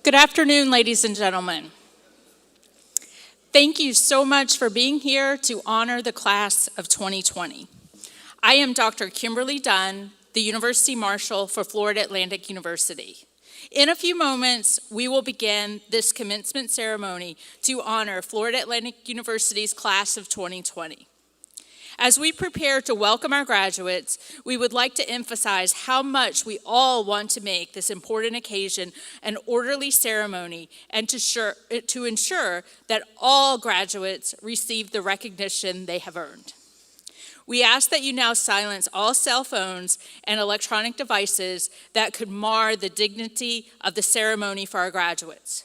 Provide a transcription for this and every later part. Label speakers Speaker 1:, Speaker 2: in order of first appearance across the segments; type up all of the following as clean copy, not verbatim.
Speaker 1: Good afternoon, ladies and gentlemen. Thank you so much for being here to honor the class of 2020. I am Dr. Kimberly Dunn, the University Marshal for Florida Atlantic University. In a few moments, we will begin this commencement ceremony to honor Florida Atlantic University's class of 2020. As we prepare to welcome our graduates, we would like to emphasize how much we all want to make this important occasion an orderly ceremony and to ensure that all graduates receive the recognition they have earned. We ask that you now silence all cell phones and electronic devices that could mar the dignity of the ceremony for our graduates.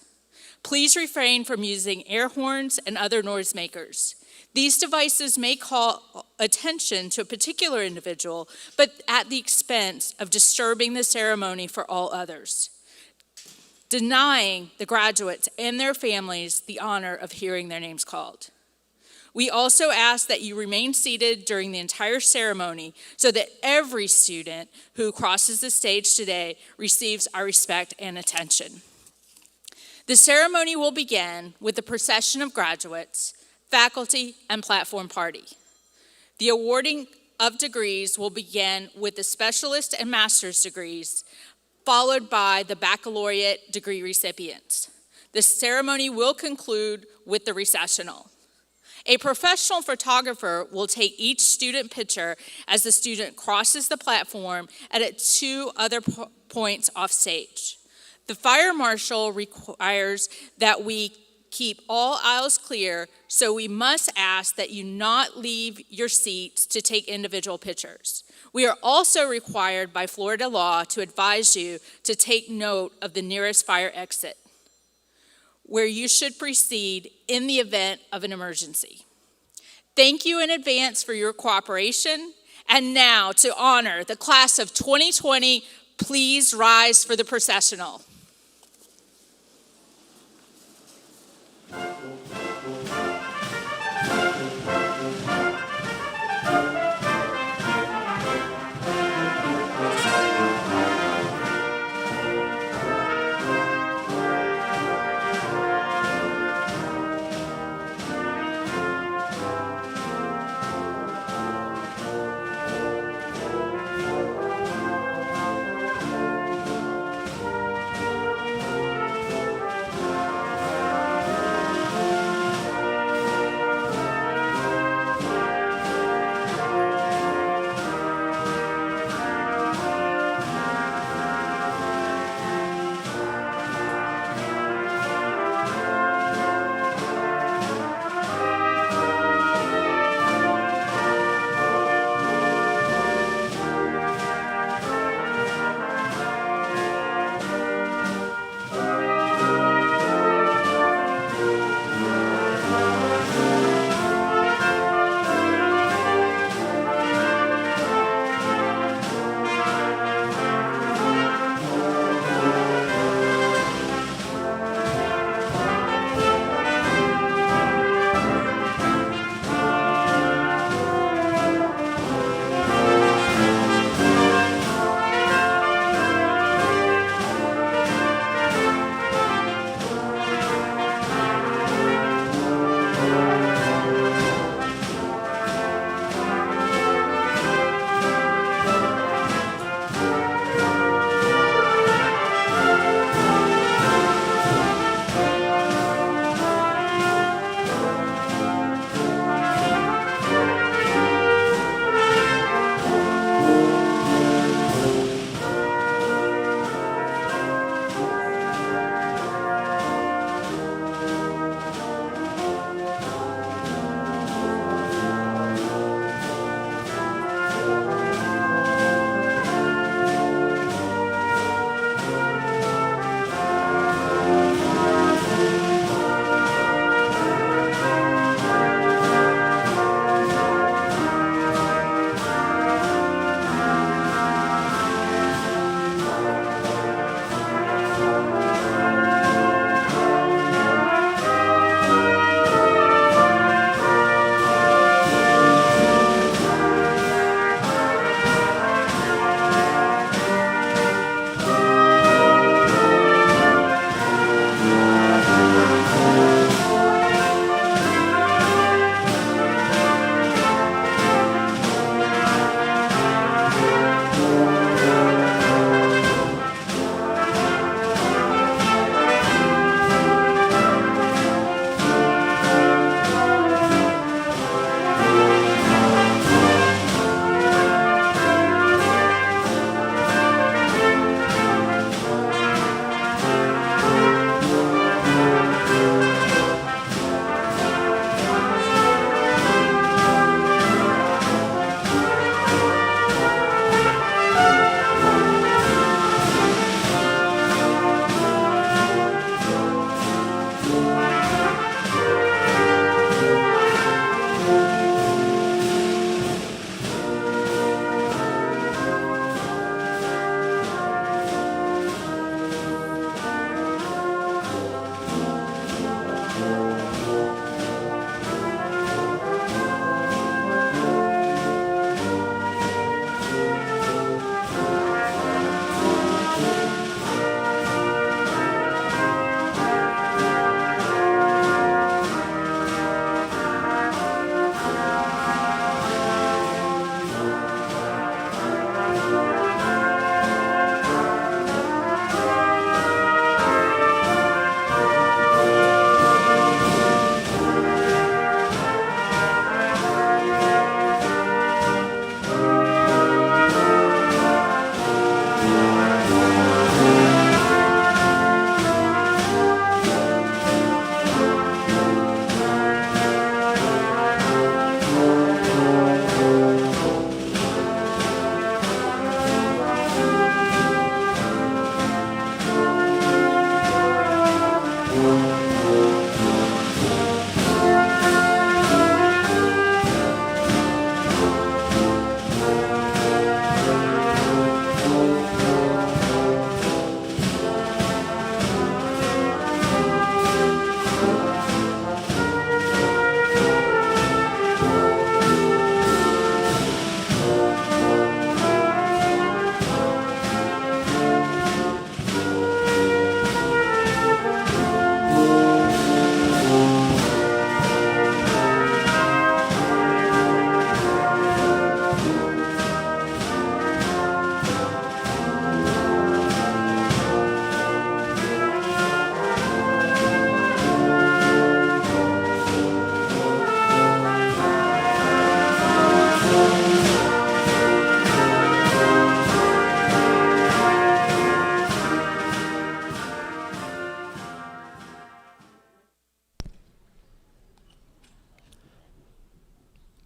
Speaker 1: Please refrain from using air horns and other noisemakers. These devices may call attention to a particular individual, but at the expense of disturbing the ceremony for all others, denying the graduates and their families the honor of hearing their names called. We also ask that you remain seated during the entire ceremony so that every student who crosses the stage today receives our respect and attention. The ceremony will begin with the procession of graduates, faculty, and platform party. The awarding of degrees will begin with the specialist and master's degrees, followed by the baccalaureate degree recipients. The ceremony will conclude with the recessional. A professional photographer will take each student picture as the student crosses the platform at 2 other points off stage. The fire marshal requires that we keep all aisles clear, so we must ask that you not leave your seats to take individual pictures. We are also required by Florida law to advise you to take note of the nearest fire exit, where you should proceed in the event of an emergency. Thank you in advance for your cooperation. And now, to honor the class of 2020, please rise for the processional.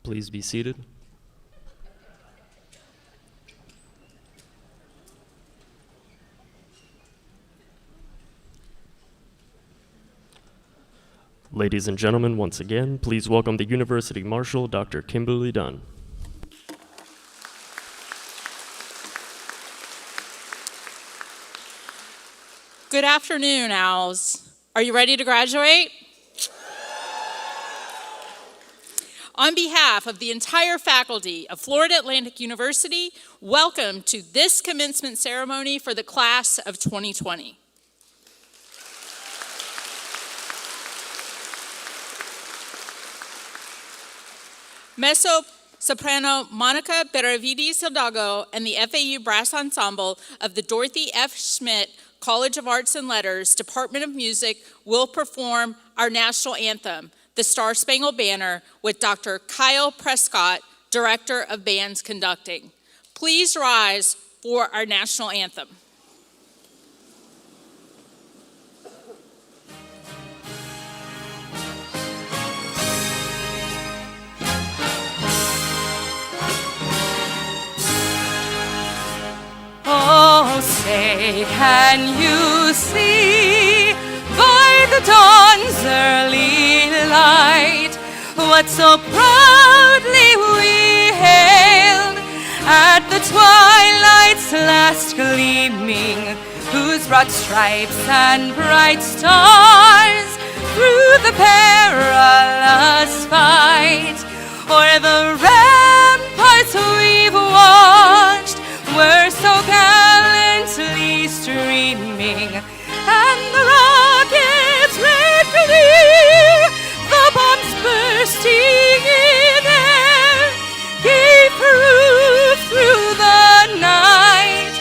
Speaker 2: Please be seated. Ladies and gentlemen, once again, please welcome the University Marshal, Dr. Kimberly Dunn.
Speaker 1: Good afternoon, Owls. Are you ready to graduate? On behalf of the entire faculty of Florida Atlantic University, welcome to this commencement ceremony for the class of 2020. Mezzo-soprano Monica Benavides Hidalgo and the FAU Brass Ensemble of the Dorothy F. Schmidt College of Arts and Letters, Department of Music, will perform our national anthem, the Star-Spangled Banner, with Dr. Kyle Prescott, Director of Bands Conducting. Please rise for our national anthem.
Speaker 3: Oh, say, can you see by the dawn's early light what so proudly we hailed at the twilight's last gleaming, whose broad stripes and bright stars through the perilous fight o'er the ramparts we've watched were so gallantly streaming, and the rockets' red gleam, the bombs bursting in air, gave proof through the night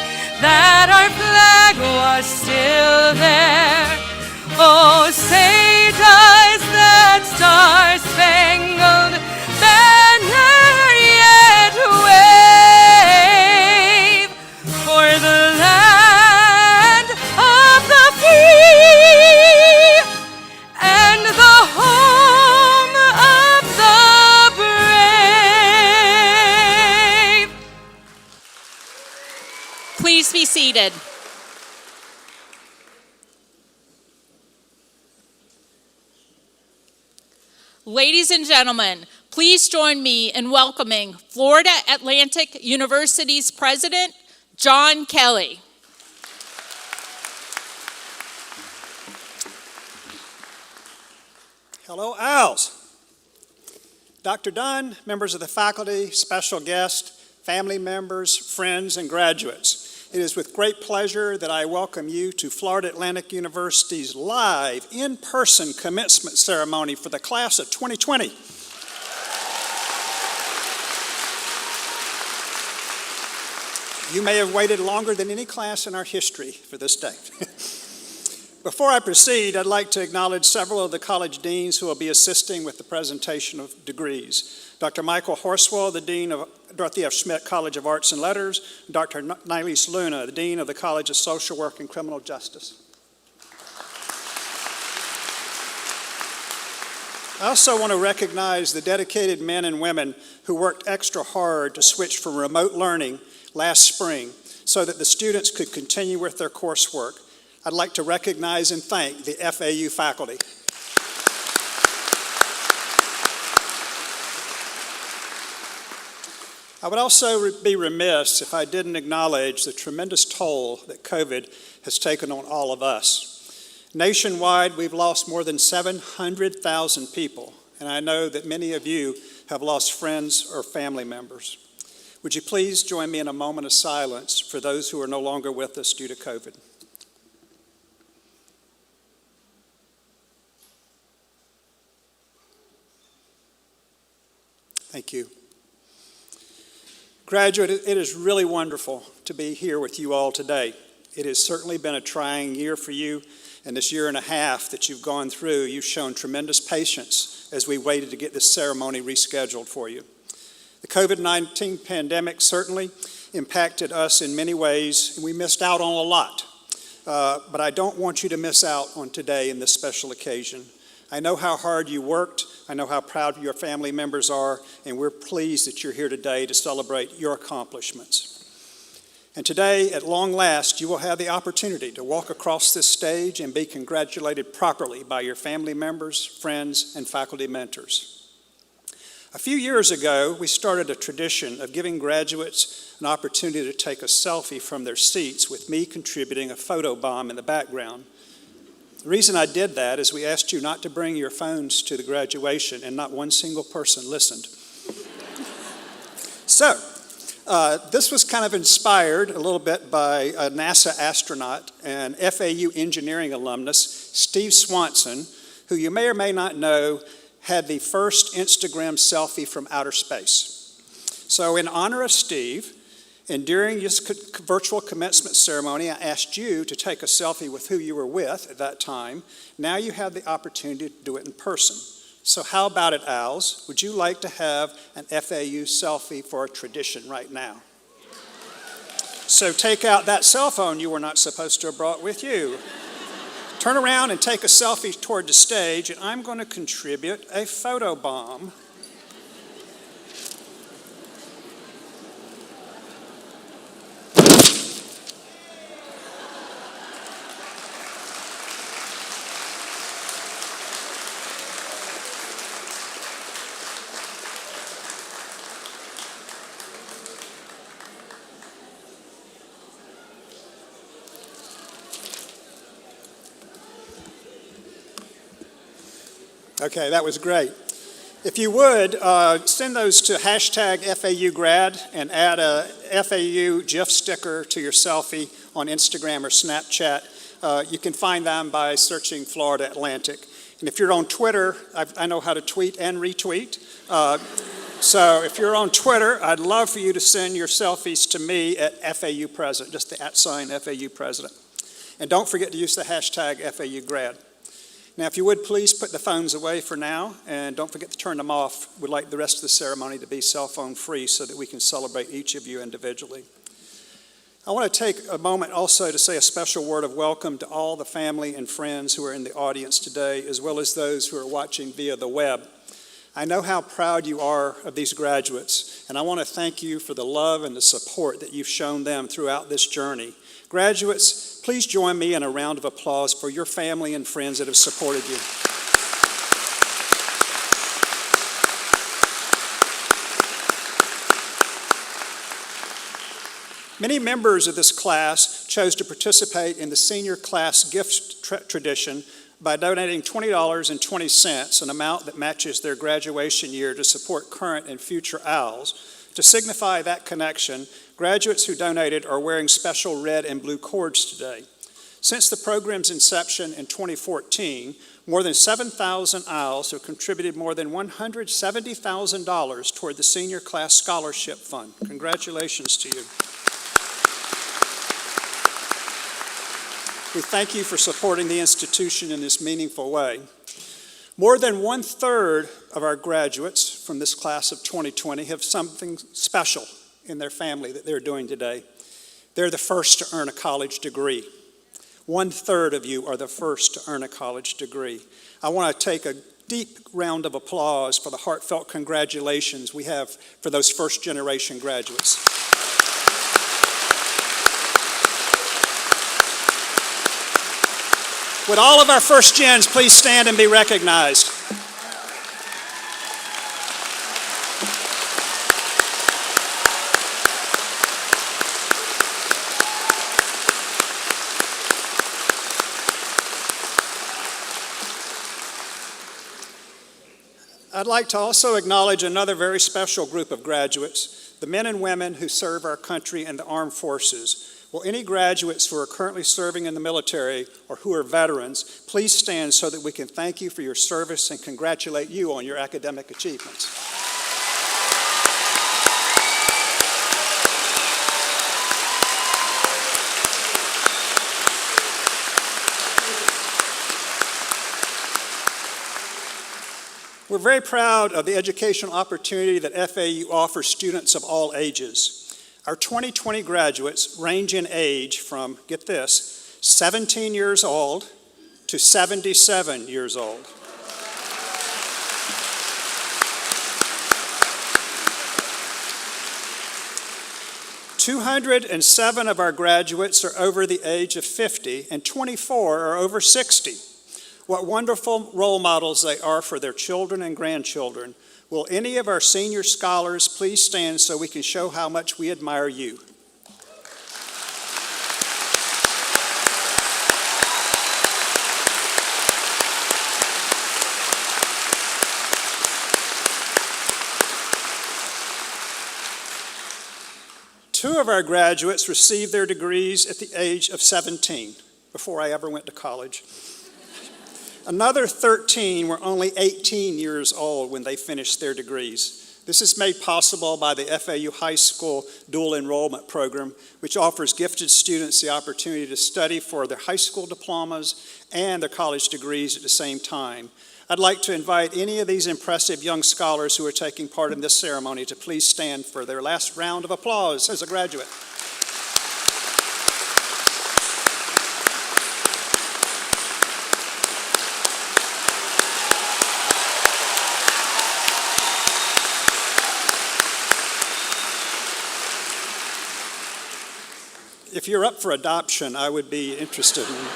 Speaker 3: that our flag was still there. Oh, say does that star-spangled banner yet wave for the land of the free and the home of the brave?
Speaker 1: Please be seated. Ladies and gentlemen, please join me in welcoming Florida Atlantic University's President, John Kelly.
Speaker 4: Hello, Owls. Dr. Dunn, members of the faculty, special guests, family members, friends, and graduates. It is with great pleasure that I welcome you to Florida Atlantic University's live, in-person commencement ceremony for the class of 2020. You may have waited longer than any class in our history for this day. Before I proceed, I'd like to acknowledge several of the college deans who will be assisting with the presentation of degrees. Dr. Michael Horswell, the Dean of Dorothy F. Schmidt College of Arts and Letters, Dr. Nilise Luna, the Dean of the College of Social Work and Criminal Justice. I also want to recognize the dedicated men and women who worked extra hard to switch from remote learning last spring so that the students could continue with their coursework. I'd like to recognize and thank the FAU faculty. I would also be remiss if I didn't acknowledge the tremendous toll that COVID has taken on all of us. Nationwide, we've lost more than 700,000 people, and I know that many of you have lost friends or family members. Would you please join me in a moment of silence for those who are no longer with us due to COVID? Thank you. Graduate, it is really wonderful to be here with you all today. It has certainly been a trying year for you, and this year and a half that you've gone through, you've shown tremendous patience as we waited to get this ceremony rescheduled for you. The COVID-19 pandemic certainly impacted us in many ways, and we missed out on a lot. But I don't want you to miss out on today in this special occasion. I know how hard you worked I know how proud your family members are, and we're pleased that you're here today to celebrate your accomplishments. And today, at long last, you will have the opportunity to walk across this stage and be congratulated properly by your family members, friends, and faculty mentors. A few years ago, we started a tradition of giving graduates an opportunity to take a selfie from their seats with me contributing a photo bomb in the background. The reason I did that is we asked you not to bring your phones to the graduation, and not one single person listened. So, this was kind of inspired a little bit by a NASA astronaut and FAU engineering alumnus, Steve Swanson, who you may or may not know had the first Instagram selfie from outer space. So in honor of Steve, and during this virtual commencement ceremony, I asked you to take a selfie with who you were with at that time. Now you have the opportunity to do it in person. So how about it, Owls? Would you like to have an FAU selfie for a tradition right now? So take out that cell phone you were not supposed to have brought with you. Turn around and take a selfie toward the stage, and I'm going to contribute a photo bomb. Okay, that was great. If you would, send those to hashtag FAUgrad and add a FAU GIF sticker to your selfie on Instagram or Snapchat. You can find them by searching Florida Atlantic. And if you're on Twitter, I know how to tweet and retweet. So if you're on Twitter, I'd love for you to send your selfies to me at FAU President, just the @ FAU President. And don't forget to use the hashtag FAUgrad. Now, if you would, please put the phones away for now, and don't forget to turn them off. We'd like the rest of the ceremony to be cell phone free so that we can celebrate each of you individually. I want to take a moment also to say a special word of welcome to all the family and friends who are in the audience today, as well as those who are watching via the web. I know how proud you are of these graduates, and I want to thank you for the love and the support that you've shown them throughout this journey. Graduates, please join me in a round of applause for your family and friends that have supported you. Many members of this class chose to participate in the senior class gift tradition by donating $20.20, an amount that matches their graduation year, to support current and future Owls. To signify that connection, graduates who donated are wearing special red and blue cords today. Since the program's inception in 2014, more than 7,000 Owls have contributed more than $170,000 toward the Senior Class Scholarship Fund. Congratulations to you. We thank you for supporting the institution in this meaningful way. More than 1/3 of our graduates from this class of 2020 have something special in their family that they're doing today. They're the first to earn a college degree. 1/3 of you are the first to earn a college degree. I want to take a deep round of applause for the heartfelt congratulations we have for those first-generation graduates. Would all of our first gens please stand and be recognized? I'd like to also acknowledge another very special group of graduates, the men and women who serve our country in the armed forces. Will any graduates who are currently serving in the military or who are veterans please stand so that we can thank you for your service and congratulate you on your academic achievements. We're very proud of the educational opportunity that FAU offers students of all ages. Our 2020 graduates range in age from, get this, 17 years old to 77 years old. 207 of our graduates are over the age of 50, and 24 are over 60. What wonderful role models they are for their children and grandchildren. Will any of our senior scholars please stand so we can show how much we admire you? Two of our graduates received their degrees at the age of 17, before I ever went to college. Another 13 were only 18 years old when they finished their degrees. This is made possible by the FAU High School Dual Enrollment Program, which offers gifted students the opportunity to study for their high school diplomas and their college degrees at the same time. I'd like to invite any of these impressive young scholars who are taking part in this ceremony to please stand for their last round of applause as a graduate. If you're up for adoption, I would be interested in.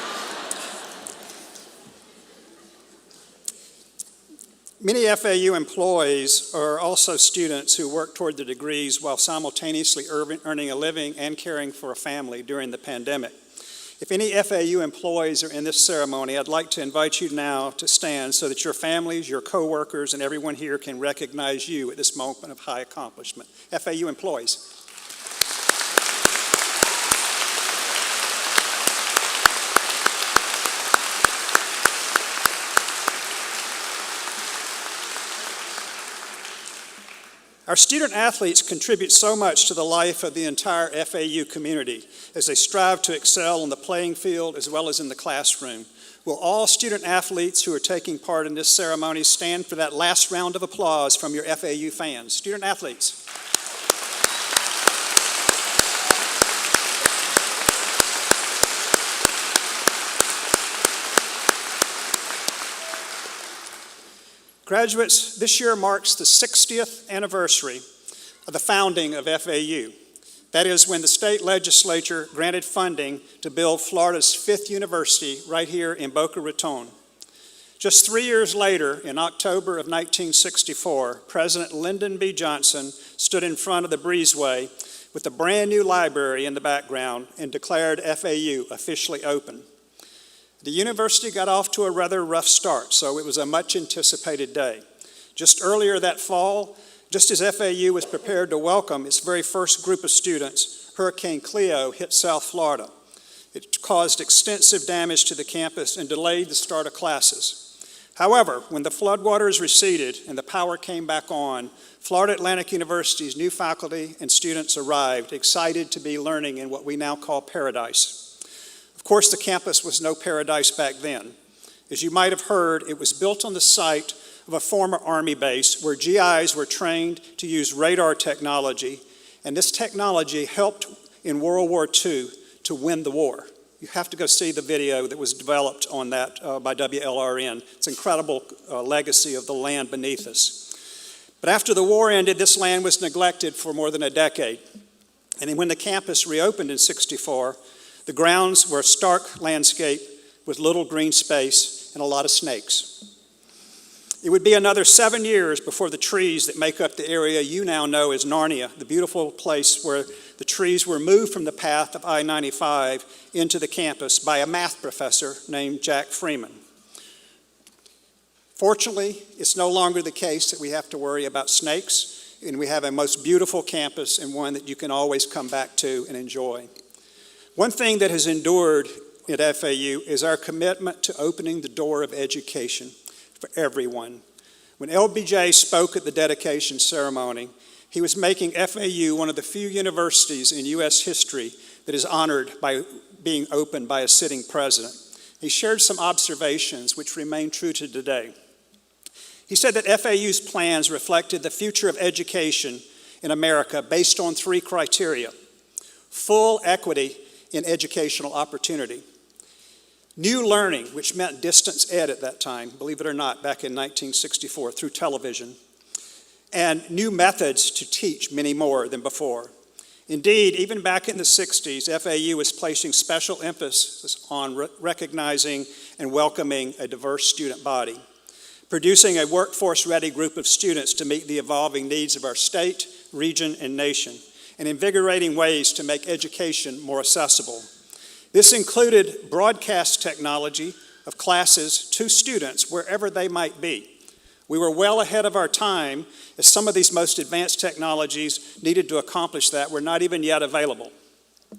Speaker 4: Many FAU employees are also students who work toward their degrees while simultaneously earning a living and caring for a family during the pandemic. If any FAU employees are in this ceremony, I'd like to invite you now to stand so that your families, your coworkers, and everyone here can recognize you at this moment of high accomplishment. FAU employees. Our student athletes contribute so much to the life of the entire FAU community as they strive to excel on the playing field as well as in the classroom. Will all student athletes who are taking part in this ceremony stand for that last round of applause from your FAU fans? Student athletes. Graduates, this year marks the 60th anniversary of the founding of FAU. That is when the state legislature granted funding to build Florida's 5th university right here in Boca Raton. Just 3 years later, in October of 1964, President Lyndon B. Johnson stood in front of the breezeway with a brand new library in the background and declared FAU officially open. The university got off to a rather rough start, so it was a much anticipated day. Just earlier that fall, just as FAU was prepared to welcome its very first group of students, Hurricane Cleo hit South Florida. It caused extensive damage to the campus and delayed the start of classes. However, when the floodwaters receded and the power came back on, Florida Atlantic University's new faculty and students arrived, excited to be learning in what we now call paradise. Of course, the campus was no paradise back then. As you might have heard, it was built on the site of a former Army base where GIs were trained to use radar technology, and this technology helped in World War II to win the war. You have to go see the video that was developed on that by WLRN. It's an incredible legacy of the land beneath us. But after the war ended, this land was neglected for more than a decade. And then when the campus reopened in '64, the grounds were a stark landscape with little green space and a lot of snakes. It would be another 7 years before the trees that make up the area you now know as Narnia, the beautiful place where the trees were moved from the path of I-95 into the campus by a math professor named Jack Freeman. Fortunately, it's no longer the case that we have to worry about snakes, and we have a most beautiful campus and one that you can always come back to and enjoy. One thing that has endured at FAU is our commitment to opening the door of education for everyone. When LBJ spoke at the dedication ceremony, he was making FAU one of the few universities in U.S. history that is honored by being opened by a sitting president. He shared some observations which remain true to today. He said that FAU's plans reflected the future of education in America based on 3 criteria: full equity in educational opportunity, new learning, which meant distance ed at that time, believe it or not, back in 1964 through television, and new methods to teach many more than before. Indeed, even back in the 60s, FAU was placing special emphasis on recognizing and welcoming a diverse student body, producing a workforce-ready group of students to meet the evolving needs of our state, region, and nation, and invigorating ways to make education more accessible. This included broadcast technology of classes to students wherever they might be. We were well ahead of our time, as some of these most advanced technologies needed to accomplish that were not even yet available.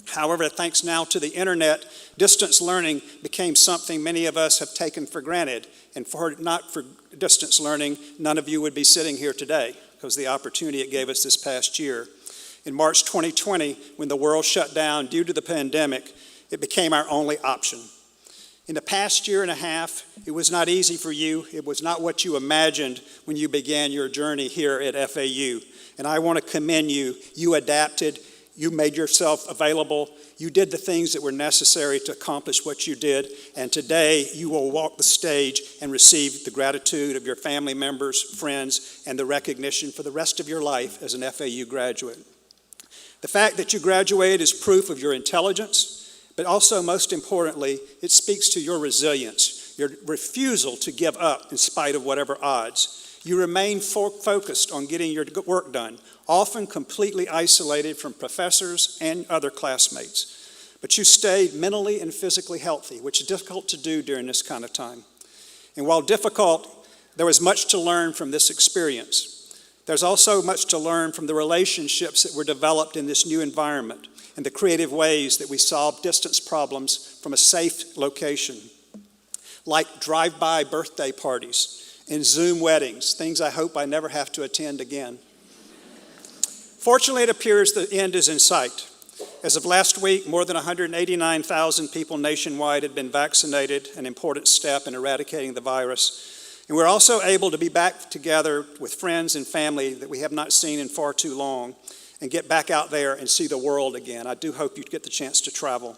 Speaker 4: However, thanks now to the internet, distance learning became something many of us have taken for granted. And not for distance learning, none of you would be sitting here today, because the opportunity it gave us this past year. In March 2020, when the world shut down due to the pandemic, it became our only option. In the past year and a half, it was not easy for you. It was not what you imagined when you began your journey here at FAU. And I want to commend you. You adapted. You made yourself available. You did the things that were necessary to accomplish what you did. And today, you will walk the stage and receive the gratitude of your family members, friends, and the recognition for the rest of your life as an FAU graduate. The fact that you graduated is proof of your intelligence, but also, most importantly, it speaks to your resilience, your refusal to give up in spite of whatever odds. You remain focused on getting your work done, often completely isolated from professors and other classmates. But you stayed mentally and physically healthy, which is difficult to do during this kind of time. And while difficult, there was much to learn from this experience. There's also much to learn from the relationships that were developed in this new environment, and the creative ways that we solve distance problems from a safe location, like drive-by birthday parties and Zoom weddings, things I hope I never have to attend again. Fortunately, it appears the end is in sight. As of last week, more than 189,000 people nationwide had been vaccinated, an important step in eradicating the virus. And we're also able to be back together with friends and family that we have not seen in far too long, and get back out there and see the world again. I do hope you get the chance to travel.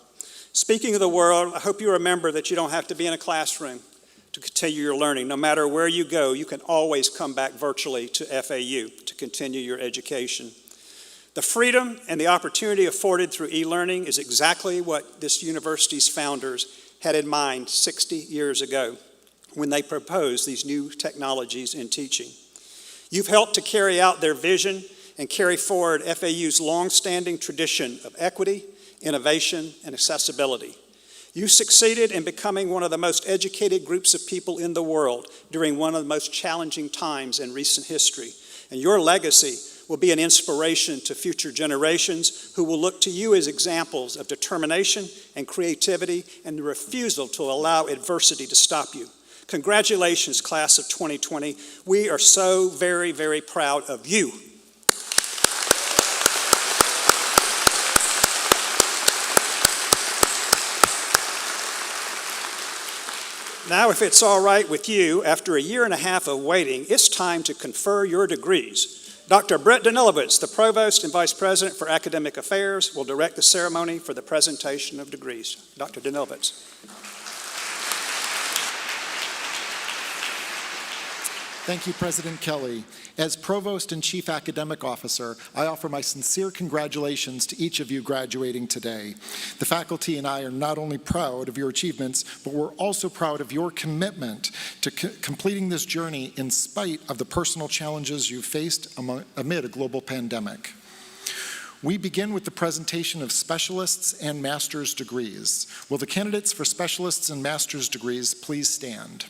Speaker 4: Speaking of the world, I hope you remember that you don't have to be in a classroom to continue your learning. No matter where you go, you can always come back virtually to FAU to continue your education. The freedom and the opportunity afforded through e-learning is exactly what this university's founders had in mind 60 years ago when they proposed these new technologies in teaching. You've helped to carry out their vision and carry forward FAU's long-standing tradition of equity, innovation, and accessibility. You succeeded in becoming one of the most educated groups of people in the world during one of the most challenging times in recent history. And your legacy will be an inspiration to future generations who will look to you as examples of determination and creativity and the refusal to allow adversity to stop you. Congratulations, class of 2020. We are so very, very proud of you. Now, if it's all right with you, after a year and a half of waiting, it's time to confer your degrees. Dr. Brett Danilowitz, the Provost and Vice President for Academic Affairs, will direct the ceremony for the presentation of degrees. Dr. Danilowitz.
Speaker 5: Thank you, President Kelly. As Provost and Chief Academic Officer, I offer my sincere congratulations to each of you graduating today. The faculty and I are not only proud of your achievements, but we're also proud of your commitment to completing this journey in spite of the personal challenges you faced amid a global pandemic. We begin with the presentation of specialists and master's degrees. Will the candidates for specialists and master's degrees please stand?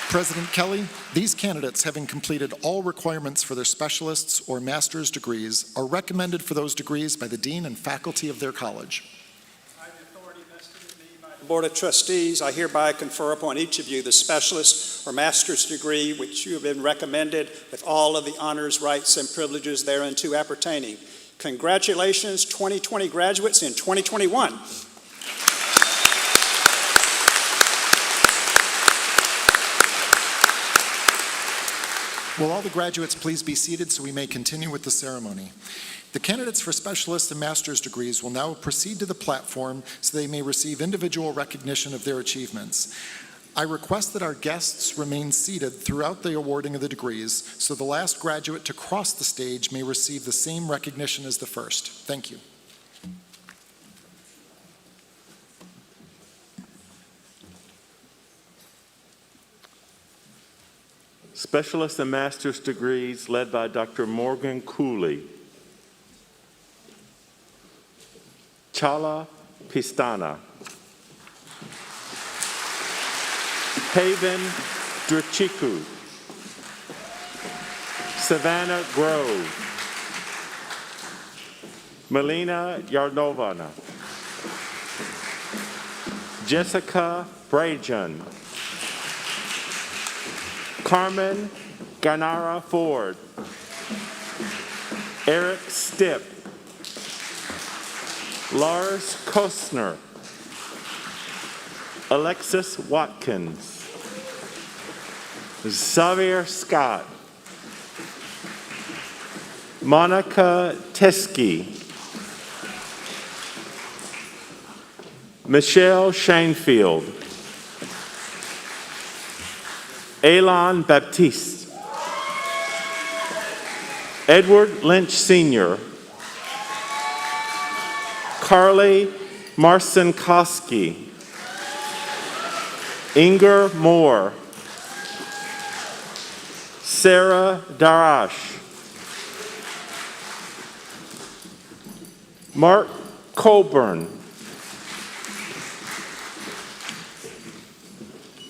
Speaker 5: President Kelly, these candidates, having completed all requirements for their specialists or master's degrees, are recommended for those degrees by the dean and faculty of their college.
Speaker 4: By the authority vested in me by the Board of Trustees, I hereby confer upon each of you the specialist or master's degree which you have been recommended with all of the honors, rights, and privileges thereunto appertaining. Congratulations, 2020 graduates in 2021.
Speaker 5: Will all the graduates please be seated so we may continue with the ceremony? The candidates for specialist and master's degrees will now proceed to the platform so they may receive individual recognition of their achievements. I request that our guests remain seated throughout the awarding of the degrees so the last graduate to cross the stage may receive the same recognition as the first. Thank you.
Speaker 6: Specialist and master's degrees led by Dr. Morgan Cooley. Chala Pistana. Haven Drchiku. Savannah Grove. Melina Yarnovana. Jessica Brajan. Carmen Ganara Ford. Eric Stipp. Lars Kostner. Alexis Watkins. Xavier Scott. Monica Teskey. Michelle Shanefield. Elon Baptiste. Edward Lynch Sr. Carly Marcinkowski. Inger Moore. Sarah Darash. Mark Colburn.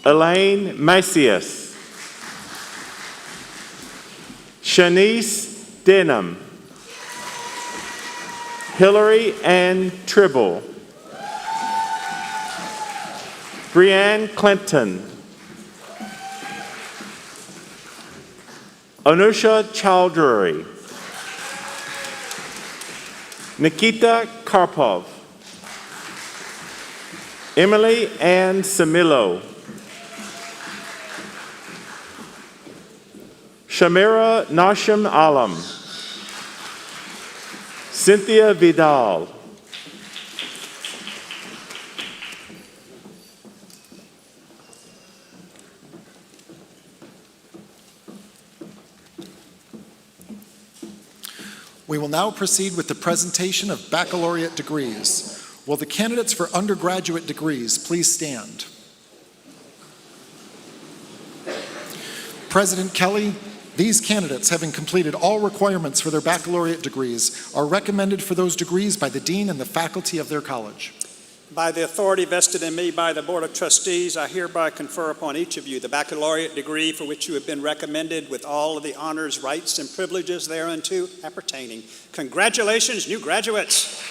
Speaker 6: Elaine Macias. Shanice Denham. Hillary Ann Tribble. Brianne Clinton. Anusha Chowdhury. Nikita Karpov. Emily Ann Samilo. Shamira Nashim Alam. Cynthia Vidal.
Speaker 5: We will now proceed with the presentation of baccalaureate degrees. Will the candidates for undergraduate degrees please stand? President Kelly, these candidates, having completed all requirements for their baccalaureate degrees, are recommended for those degrees by the dean and the faculty of their college.
Speaker 4: By the authority vested in me by the Board of Trustees, I hereby confer upon each of you the baccalaureate degree for which you have been recommended with all of the honors, rights, and privileges thereunto appertaining. Congratulations, new graduates.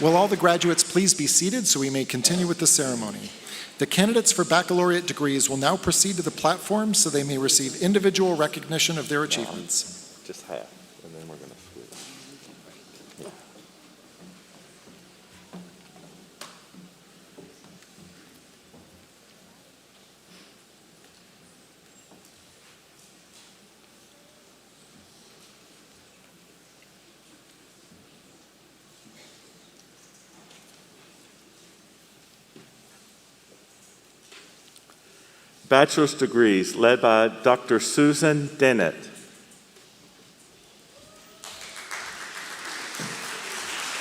Speaker 5: Will all the graduates please be seated so we may continue with the ceremony? The candidates for baccalaureate degrees will now proceed to the platform so they may receive individual recognition of their achievements.
Speaker 6: Just half, and then we're going to switch. Yeah. Bachelor's degrees led by Dr. Susan Dennett.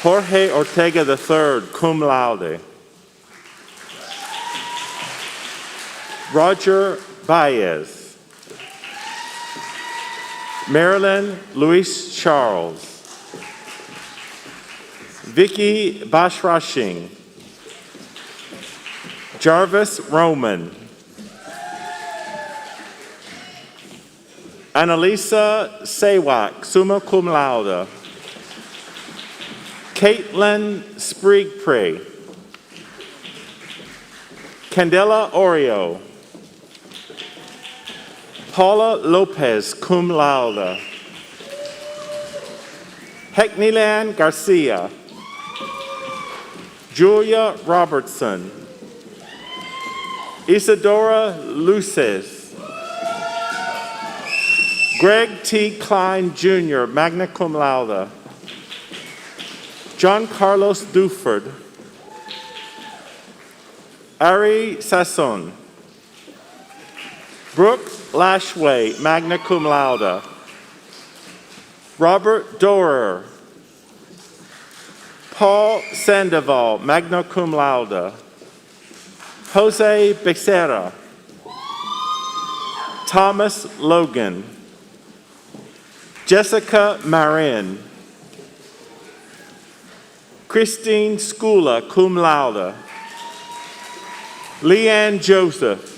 Speaker 6: Jorge Ortega III, cum laude. Roger Baez. Marilyn Luis Charles. Vicky Bashrashing. Jarvis Roman. Annalisa Sawak, summa cum laude. Caitlin Sprigprey. Candela Oreo. Paula Lopez, cum laude. Hecknilan Garcia, Julia Robertson, Isadora Luces, Greg T. Klein Jr., magna cum laude, John Carlos Duford, Ari Sasson, Brooke Lashway, magna cum laude, Robert Dorer, Paul Sandoval, magna cum laude, Jose Becerra, Thomas Logan, Jessica Marin, Christine Skula, cum laude, Leanne Joseph,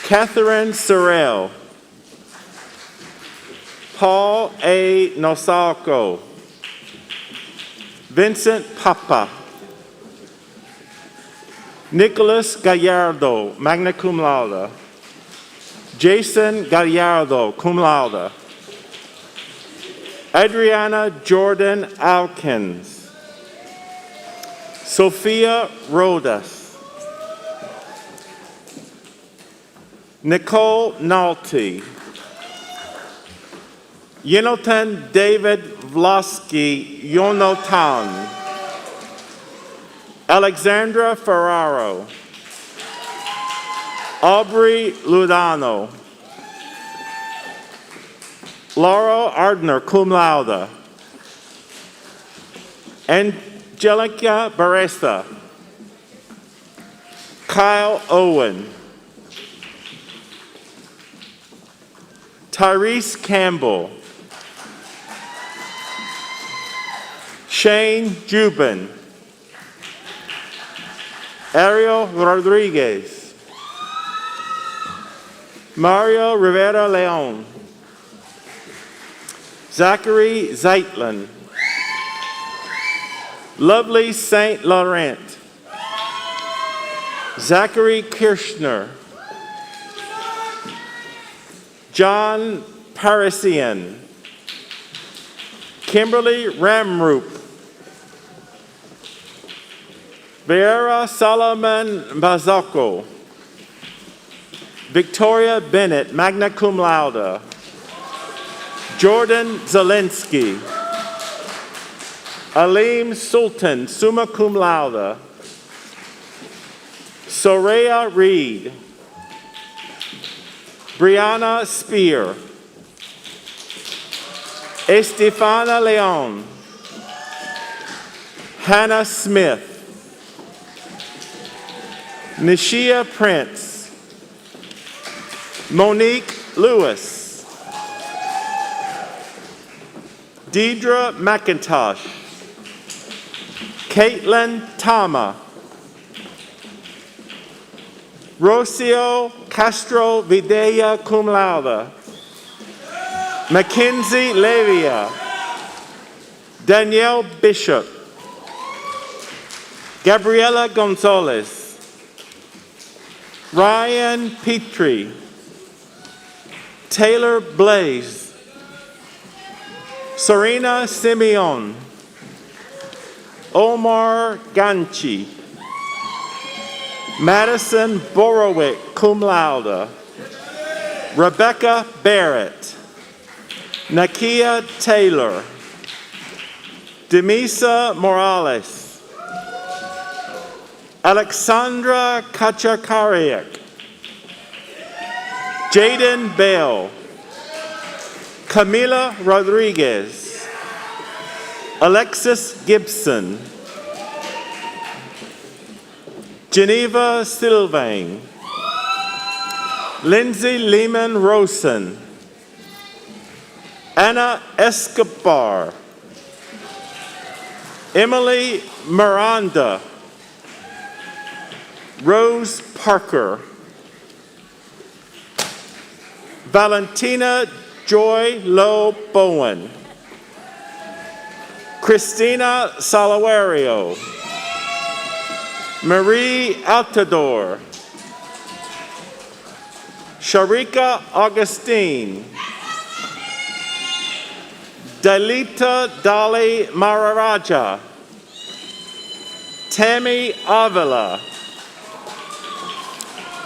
Speaker 6: Catherine Sorrell, Paul A. Nosalco, Vincent Papa, Nicholas Gallardo, magna cum laude, Jason Gallardo, cum laude, Adriana Jordan Alkins, Sophia Rodas, Nicole Nalty, Yonatan David Vlosky Yonotan, Alexandra Ferraro, Aubrey Ludano, Laura Ardner, cum laude, Angelica Baresta, Kyle Owen, Tyrese Campbell, Shane Jubin, Ariel Rodriguez, Mario Rivera Leon, Zachary Zeitlin, Lovely Saint Laurent, Zachary Kirschner, John Parisian, Kimberly Ramroop, Vera Solomon Bazocco, Victoria Bennett, magna cum laude, Jordan Zelensky, Aleem Sultan, summa cum laude, Soraya Reed, Brianna Spear, Estefana Leon, Hannah Smith, Nishia Prince, Monique Lewis, Deidre McIntosh, Caitlin Tama, Rocio Castro Videa cum laude, Mackenzie Levia, Danielle Bishop, Gabriela Gonzalez, Ryan Petrie, Taylor Blaze, Serena Simeon, Omar Ganchi, Madison Borowick, cum laude, Rebecca Barrett, Nakia Taylor, Demisa Morales, Alexandra Kachakariak, Jaden Bell, Camila Rodriguez, Alexis Gibson, Geneva Sylvain, Lindsay Lehman Rosen, Anna Escobar, Emily Miranda, Rose Parker, Valentina Joy Lowe Bowen, Christina Salawario, Marie Altador, Sharika Augustine, Dalita Dali Maharaja, Tammy Avila,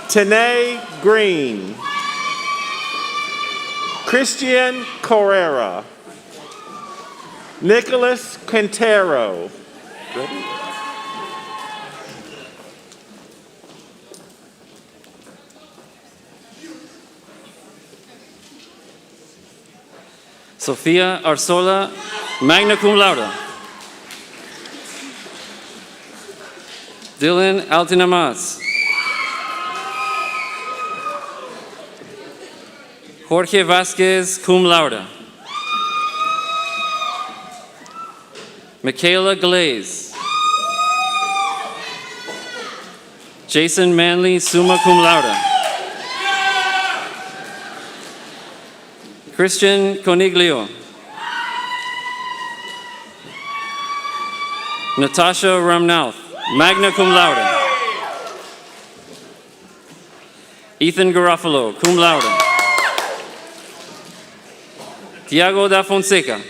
Speaker 6: Tanae Green, Christian Correra, Nicholas Quintero. Ready?
Speaker 7: Sofia Arzola, magna cum laude. Dylan Altinamaz. Jorge Vasquez, cum laude. Michaela Glaze. Jason Manley, summa cum laude. Christian Coniglio. Natasha Ramnauth, magna cum laude. Ethan Garofalo, cum laude. Tiago da Fonseca.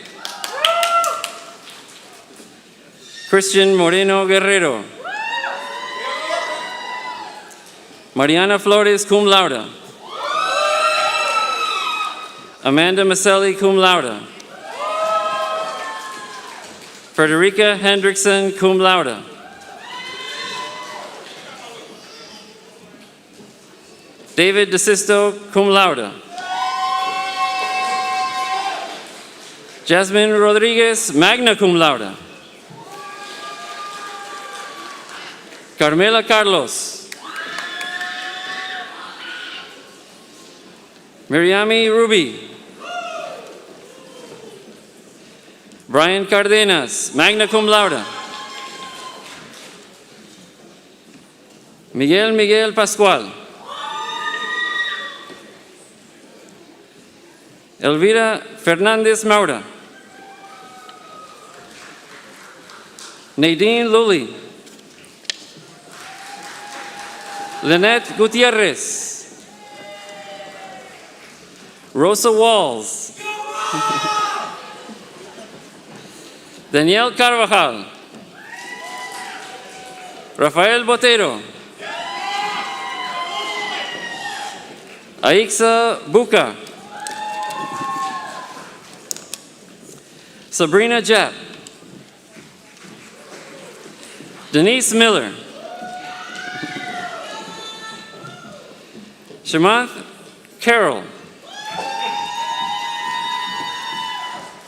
Speaker 7: Christian Moreno Guerrero. Mariana Flores, cum laude. Amanda Maselli, cum laude. Frederica Hendrickson, cum laude. David DeSisto, cum laude. Jasmine Rodriguez, magna cum laude. Carmela Carlos. Miriami Ruby. Brian Cardenas, magna cum laude. Miguel Pascual. Elvira Fernandez Maura. Nadine Lully. Lynette Gutierrez. Rosa Walls. Daniel Carvajal. Rafael Botero. Aixa Buca. Sabrina Japp. Denise Miller. Shamanth Carroll.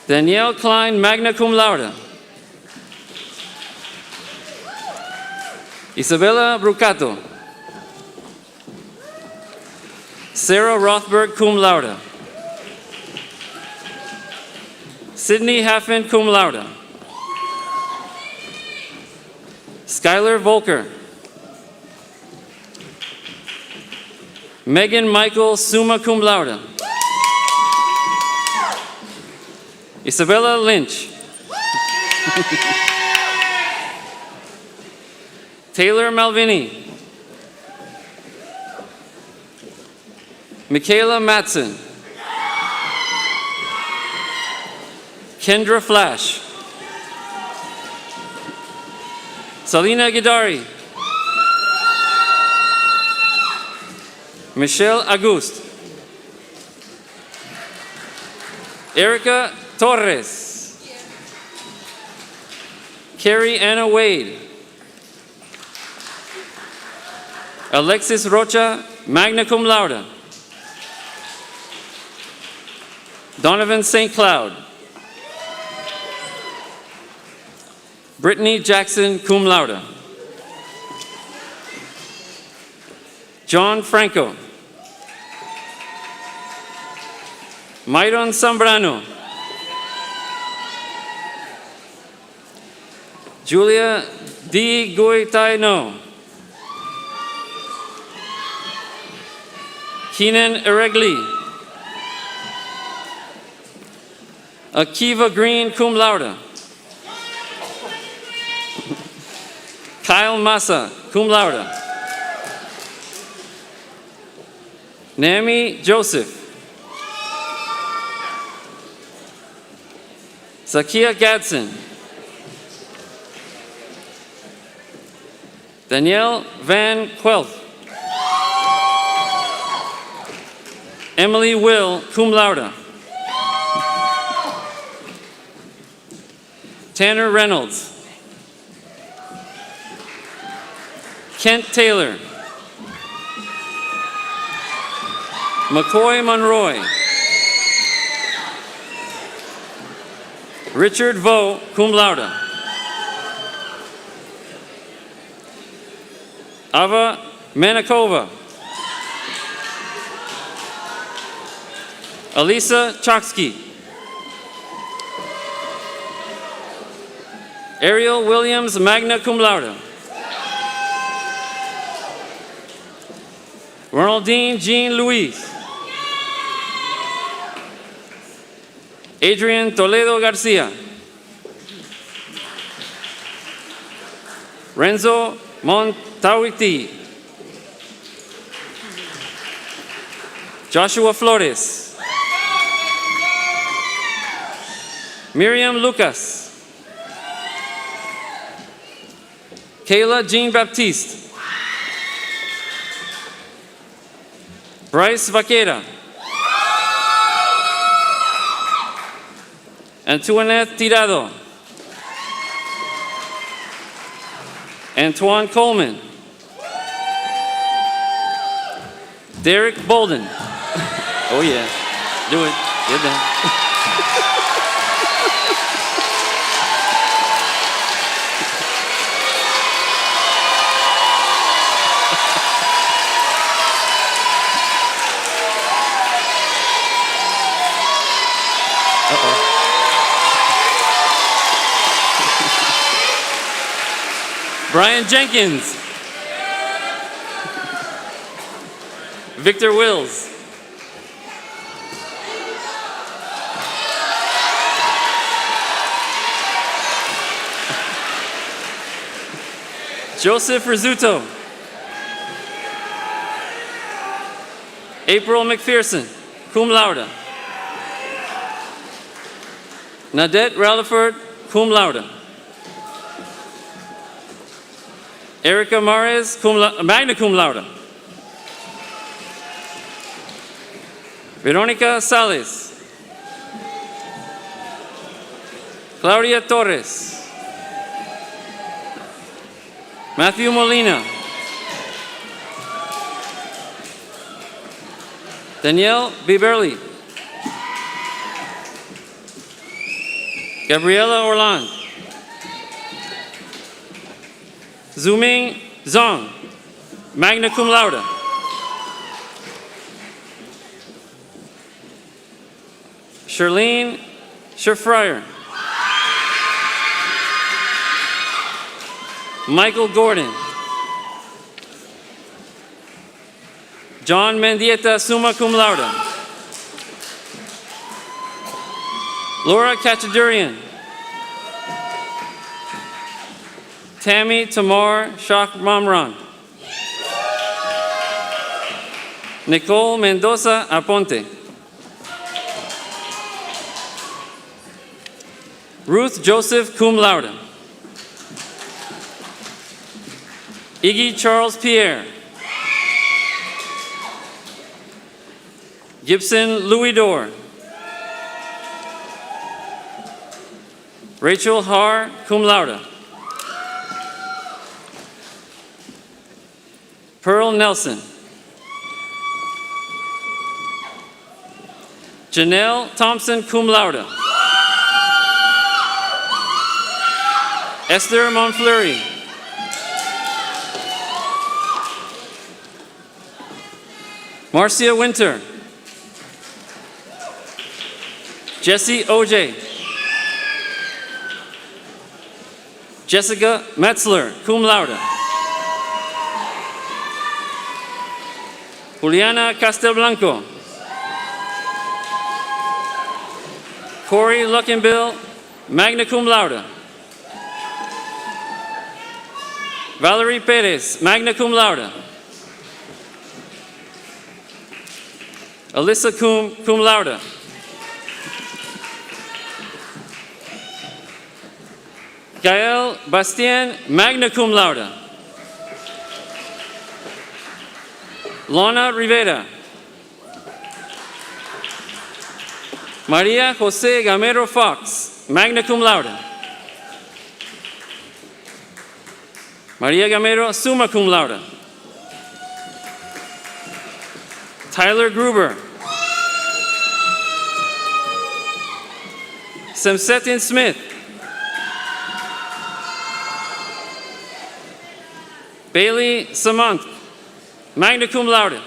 Speaker 7: Danielle Klein, magna cum laude. Isabella Brucato. Sarah Rothberg, cum laude. Sydney Haffen, cum laude. Skylar Volker. Megan Michael, summa cum laude. Isabella Lynch. Taylor Malvini. Michaela Matson. Kendra Flash. Salina Gidari. Michelle Auguste. Erica Torres. Carrie Anna Wade. Alexis Rocha, magna cum laude. Donovan St. Cloud. Brittany Jackson, cum laude. John Franco. Myron Zambrano. Julia Di Guitaino. Keenan Eregli. Akiva Green, cum laude. Kyle Massa, cum laude. Naomi Joseph. Zakia Gadsden. Danielle Van Quelth. Emily Will, cum laude. Tanner Reynolds. Kent Taylor. McCoy Monroy. Richard Vo, cum laude. Ava Manikova. Elisa Choksky. Ariel Williams, magna cum laude. Ronaldine Jean Louise. Adrian Toledo Garcia. Renzo Montawiti. Joshua Flores. Miriam Lucas. Kayla Jean Baptiste. Bryce Vaquera. Antoinette Tirado. Antoine Coleman. Derek Bolden. Oh yeah, do it, get done. Brian Jenkins. Victor Wills. Joseph Rizzuto. April McPherson, cum laude. Nadette Ralliford, cum laude. Erica Mares, magna cum laude. Veronica Sales. Claudia Torres. Matthew Molina. Danielle Biberli. Gabriela Orland. Zuming Zong, magna cum laude. Charlene Scherfreier. Michael Gordon. John Mendieta, summa cum laude. Laura Kachadurian. Tammy Tamar Shak Mamran. Nicole Mendoza Aponte. Ruth Joseph cum laude. Iggy Charles Pierre. Gibson Louis Dor. Rachel Har cum laude. Pearl Nelson. Janelle Thompson cum laude. Esther Monfleury. Marcia Winter. Jesse OJ. Jessica Metzler, cum laude. Juliana Castelblanco. Corey Luckenbill, magna cum laude. Valerie Perez, magna cum laude. Alyssa cum laude. Gael Bastien, magna cum laude. Lorna Rivera. Maria Jose Gamero Fox, magna cum laude. Maria Gamero, summa cum laude. Tyler Gruber. Semsetin Smith. Bailey Samant, magna cum laude.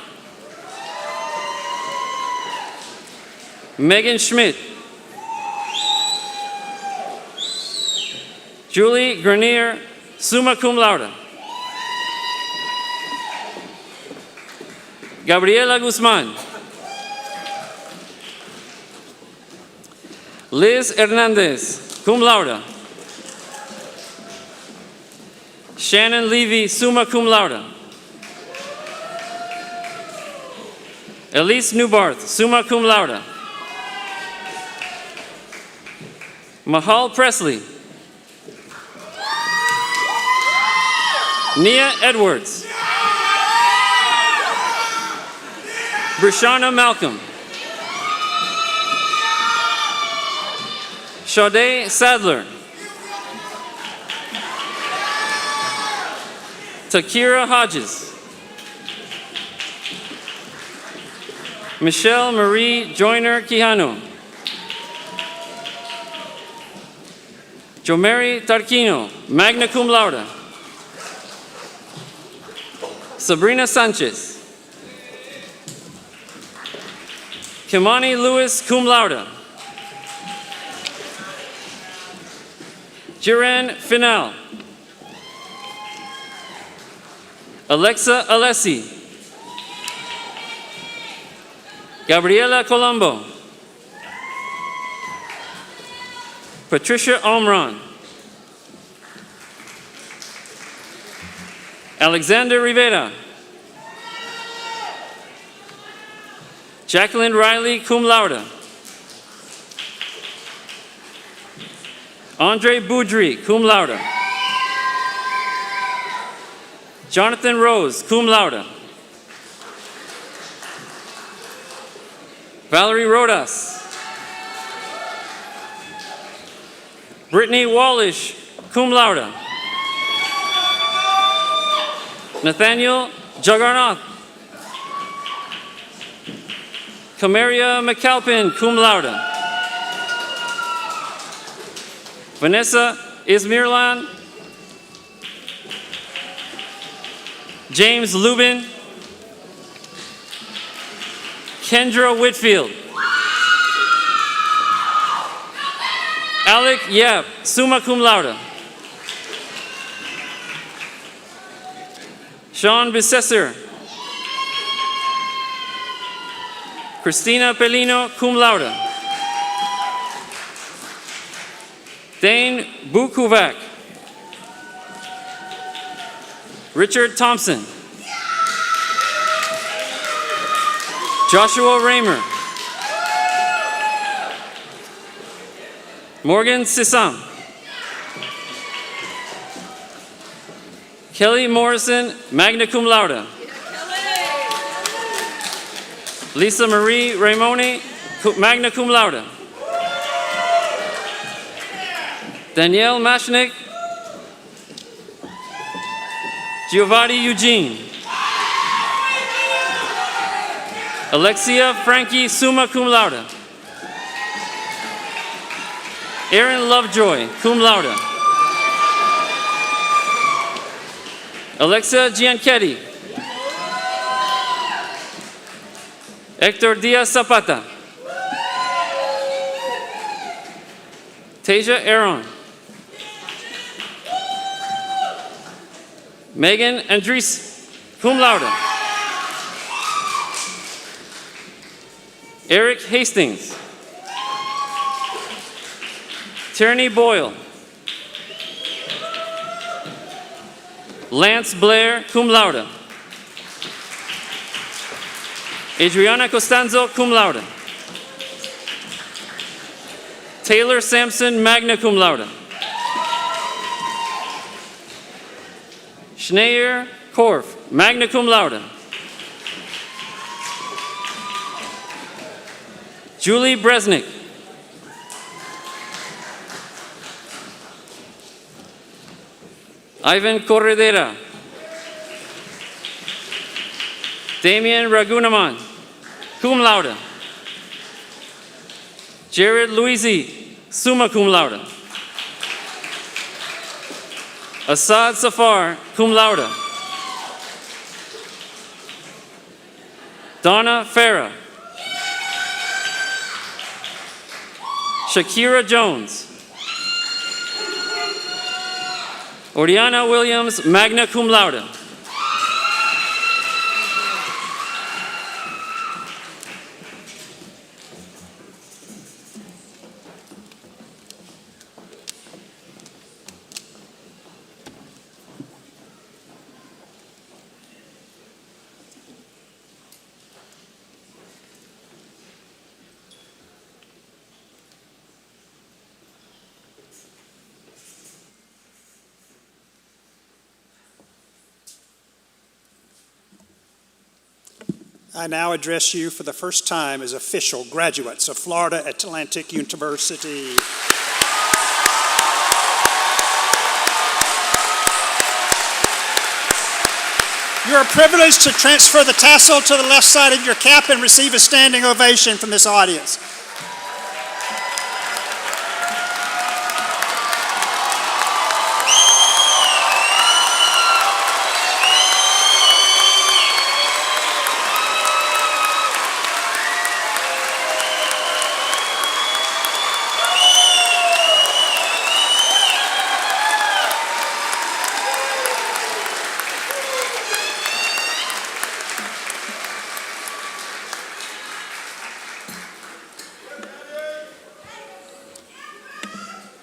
Speaker 7: Megan Schmidt. Julie Grenier, summa cum laude. Gabriela Guzman. Liz Hernandez, cum laude. Shannon Levy, summa cum laude. Elise Newbarth, summa cum laude. Mahal Presley. Nia Edwards. Brishana Malcolm. Sade Sadler. Takira Hodges. Michelle Marie Joyner Quijano. Jomeri Tarquino, magna cum laude. Sabrina Sanchez. Kimani Lewis, cum laude. Jiran Final. Alexa Alessi. Gabriela Colombo. Patricia Omron. Alexander Rivera. Jacqueline Riley, cum laude. Andre Boudry, cum laude. Jonathan Rose, cum laude. Valerie Rodas. Brittany Wallish, cum laude. Nathaniel Juggernaut. Camaria McAlpin, cum laude. Vanessa Ismirlan. James Lubin. Kendra Whitfield. Alec Yap, summa cum laude. Sean Bissesser. Christina Pelino, cum laude. Dane Bukovac. Richard Thompson. Joshua Raymer. Morgan Sissam. Kelly Morrison, magna cum laude. Lisa Marie Raimoni, magna cum laude. Danielle Mashnik. Giovanni Eugene. Alexia Frankie, summa cum laude. Aaron Lovejoy, cum laude. Alexa Gianchetti. Hector Diaz Zapata. Tasia Aaron. Megan Andres, cum laude. Eric Hastings. Tierney Boyle. Lance Blair, cum laude. Adriana Costanzo, cum laude. Taylor Sampson, magna cum laude. Schneier Korf, magna cum laude. Julie Bresnik. Ivan Corredera. Damian Ragunaman, cum laude. Jared Luisi, summa cum laude. Assad Safar, cum laude. Donna Farah. Shakira Jones. Oriana Williams, magna cum laude.
Speaker 4: I now address you for the first time as official graduates of Florida Atlantic University. You are privileged to transfer the tassel to the left side of your cap and receive a standing ovation from this audience.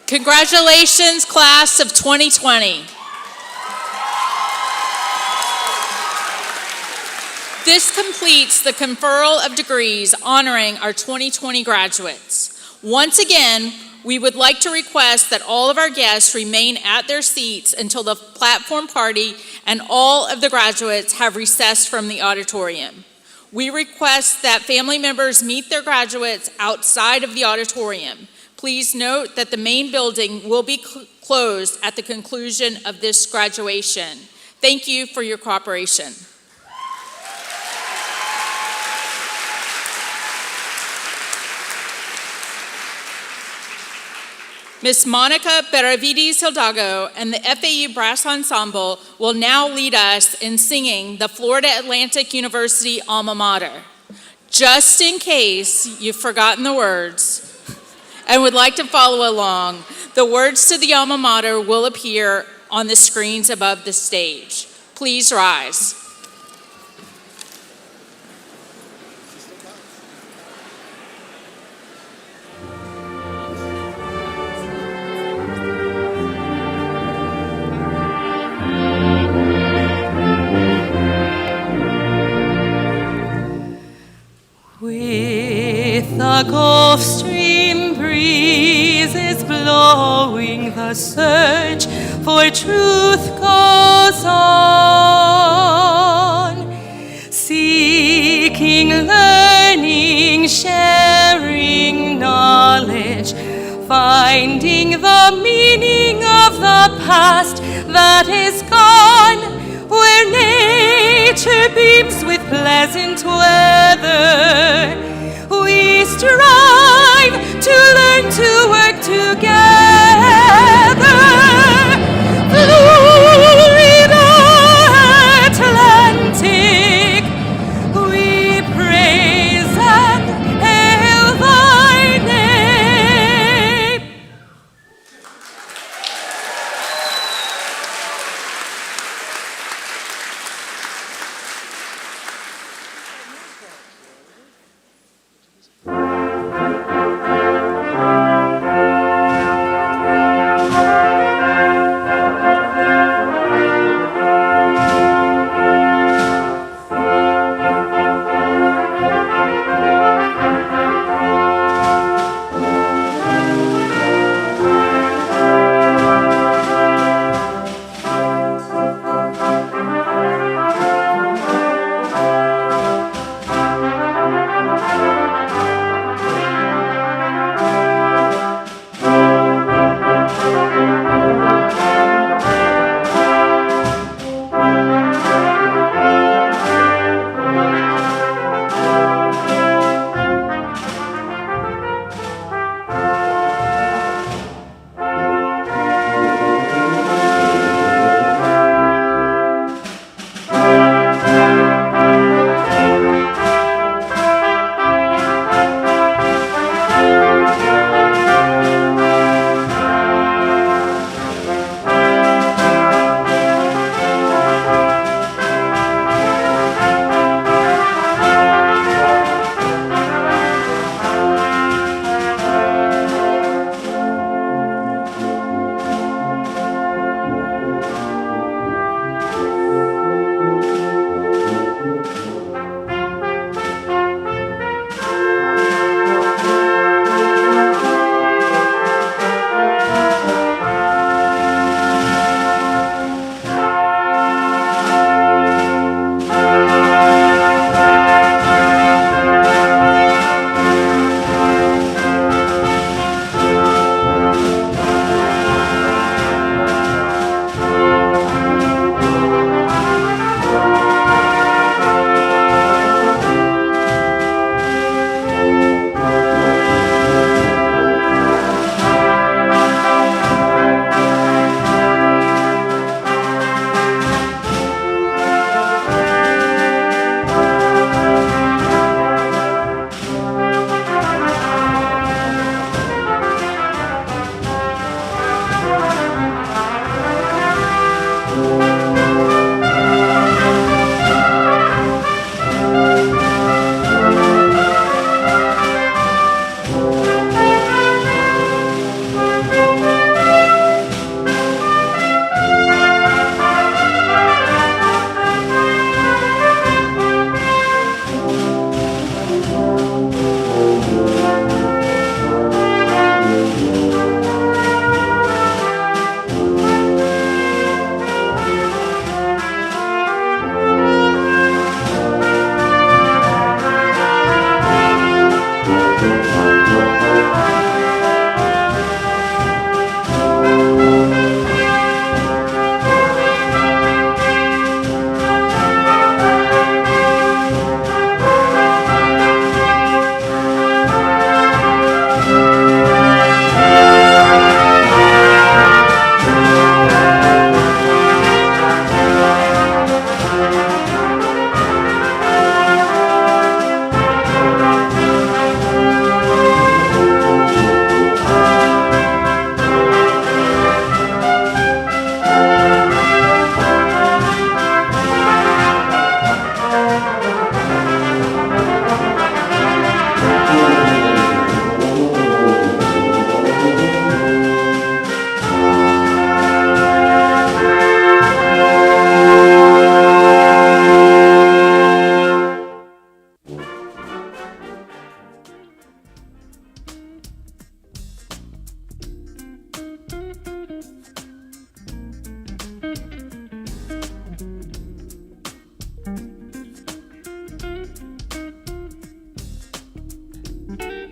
Speaker 1: Congratulations, class of 2020. This completes the conferral of degrees honoring our 2020 graduates. Once again, we would like to request that all of our guests remain at their seats until the platform party and all of the graduates have recessed from the auditorium. We request that family members meet their graduates outside of the auditorium. Please note that the main building will be closed at the conclusion of this graduation. Thank you for your cooperation. Ms. Monica Benavides Hildago and the FAU Brass Ensemble will now lead us in singing the Florida Atlantic University alma mater. Just in case you've forgotten the words and would like to follow along, the words to the alma mater will appear on the screens above the stage. Please rise.
Speaker 3: With the Gulf Stream breezes blowing, the search for truth goes on. Seeking, learning, sharing knowledge, finding the meaning of the past that is gone. Where nature beams with pleasant weather, we strive to learn to